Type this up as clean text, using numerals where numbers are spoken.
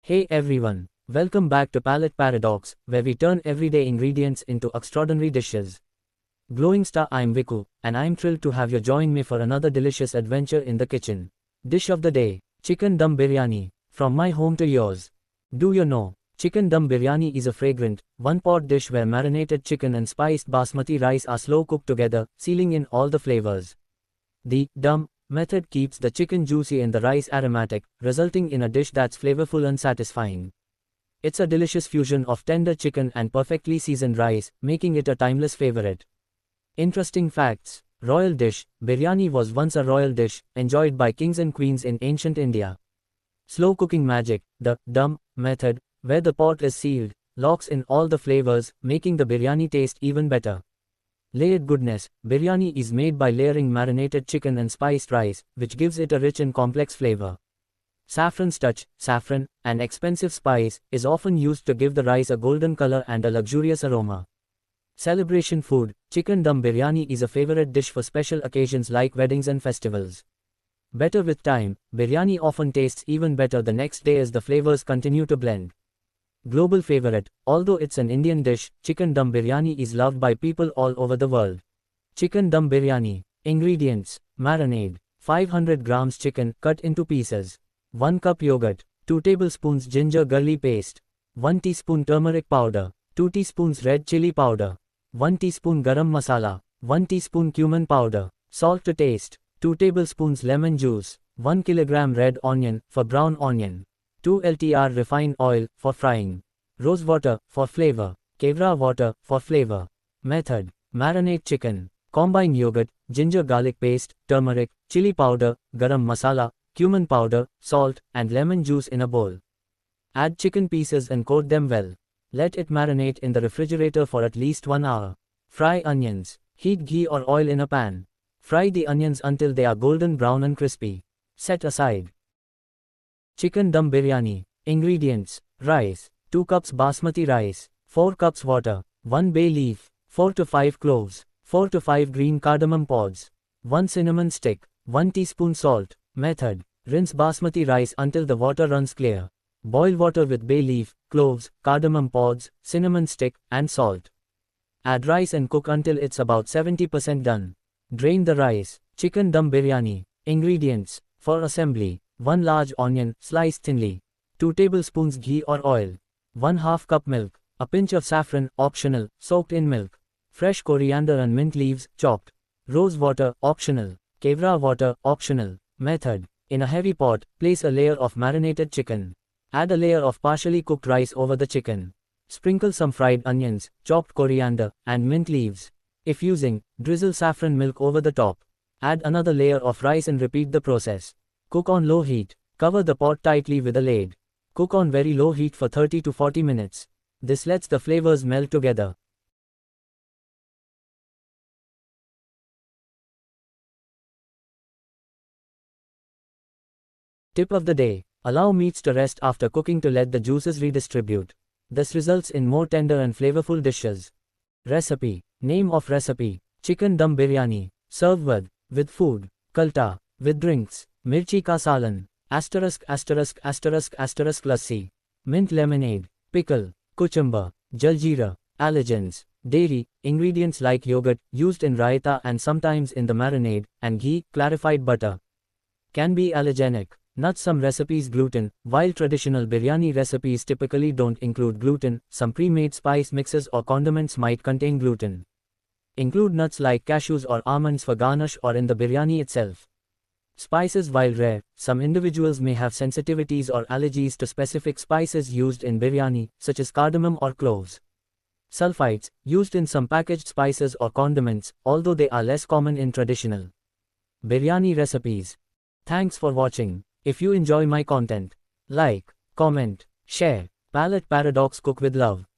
Hey everyone, welcome back to Palate Paradox, where we turn everyday ingredients into extraordinary dishes. Glowing Star, I'm Viku, and I'm thrilled to have you join me for another delicious adventure in the kitchen. Dish of the day, Chicken Dum Biryani, from my home to yours. Do you know, Chicken Dum Biryani is a fragrant, one-pot dish where marinated chicken and spiced basmati rice are slow cooked together, sealing in all the flavors. The dum method keeps the chicken juicy and the rice aromatic, resulting in a dish that's flavorful and satisfying. It's a delicious fusion of tender chicken and perfectly seasoned rice, making it a timeless favorite. Interesting facts. Royal dish, biryani was once a royal dish, enjoyed by kings and queens in ancient India. Slow cooking magic, the dum method, where the pot is sealed, locks in all the flavors, making the biryani taste even better. Layered goodness, biryani is made by layering marinated chicken and spiced rice, which gives it a rich and complex flavor. Saffron's touch, saffron, an expensive spice, is often used to give the rice a golden color and a luxurious aroma. Celebration food, chicken dum biryani is a favorite dish for special occasions like weddings and festivals. Better with time, biryani often tastes even better the next day as the flavors continue to blend. Global favorite, although it's an Indian dish, chicken dum biryani is loved by people all over the world. Chicken dum biryani. Ingredients: marinade, 500 grams chicken cut into pieces, 1 cup yogurt, 2 tablespoons ginger garlic paste, 1 teaspoon turmeric powder, 2 teaspoons red chili powder, 1 teaspoon garam masala, 1 teaspoon cumin powder, salt to taste, 2 tablespoons lemon juice, 1 kilogram red onion for brown onion, 2 ltr refined oil for frying, rose water for flavor, kevra water for flavor. Method: marinate chicken. Combine yogurt, ginger garlic paste, turmeric, chili powder, garam masala, cumin powder, salt, and lemon juice in a bowl. Add chicken pieces and coat them well. Let it marinate in the refrigerator for at least 1 hour. Fry onions. Heat ghee or oil in a pan. Fry the onions until they are golden brown and crispy. Set aside. Chicken dum biryani. Ingredients: rice, 2 cups basmati rice, 4 cups water, 1 bay leaf, 4 to 5 cloves, 4 to 5 green cardamom pods, 1 cinnamon stick, 1 teaspoon salt. Method: rinse basmati rice until the water runs clear. Boil water with bay leaf, cloves, cardamom pods, cinnamon stick, and salt. Add rice and cook until it's about 70% done. Drain the rice. Chicken dum biryani. Ingredients: for assembly: 1 large onion, sliced thinly, 2 tablespoons ghee or oil, 1/2 cup milk, a pinch of saffron, optional, soaked in milk, fresh coriander and mint leaves, chopped, rose water, optional, kevra water, optional. Method: in a heavy pot, place a layer of marinated chicken. Add a layer of partially cooked rice over the chicken. Sprinkle some fried onions, chopped coriander, and mint leaves. If using, drizzle saffron milk over the top. Add another layer of rice and repeat the process. Cook on low heat. Cover the pot tightly with a lid. Cook on very low heat for 30 to 40 minutes. This lets the flavors melt together. Tip of the day: allow meats to rest after cooking to let the juices redistribute. This results in more tender and flavorful dishes. Recipe. Name of recipe: chicken dum biryani. Serve with food, kalta, with drinks, mirchi ka salan, ****** lassi, mint lemonade, pickle, cucumber, jaljeera. Allergens. Dairy. Ingredients like yogurt, used in raita and sometimes in the marinade, and ghee, clarified butter. Can be allergenic. Nuts. Some recipes gluten. While traditional biryani recipes typically don't include gluten, some pre-made spice mixes or condiments might contain gluten. Include nuts like cashews or almonds for garnish or in the biryani itself. Spices. While rare, some individuals may have sensitivities or allergies to specific spices used in biryani, such as cardamom or cloves. Sulfites, used in some packaged spices or condiments, although they are less common in traditional biryani recipes. Thanks for watching. If you enjoy my content, like, comment, share. Palate Paradox, cook with love.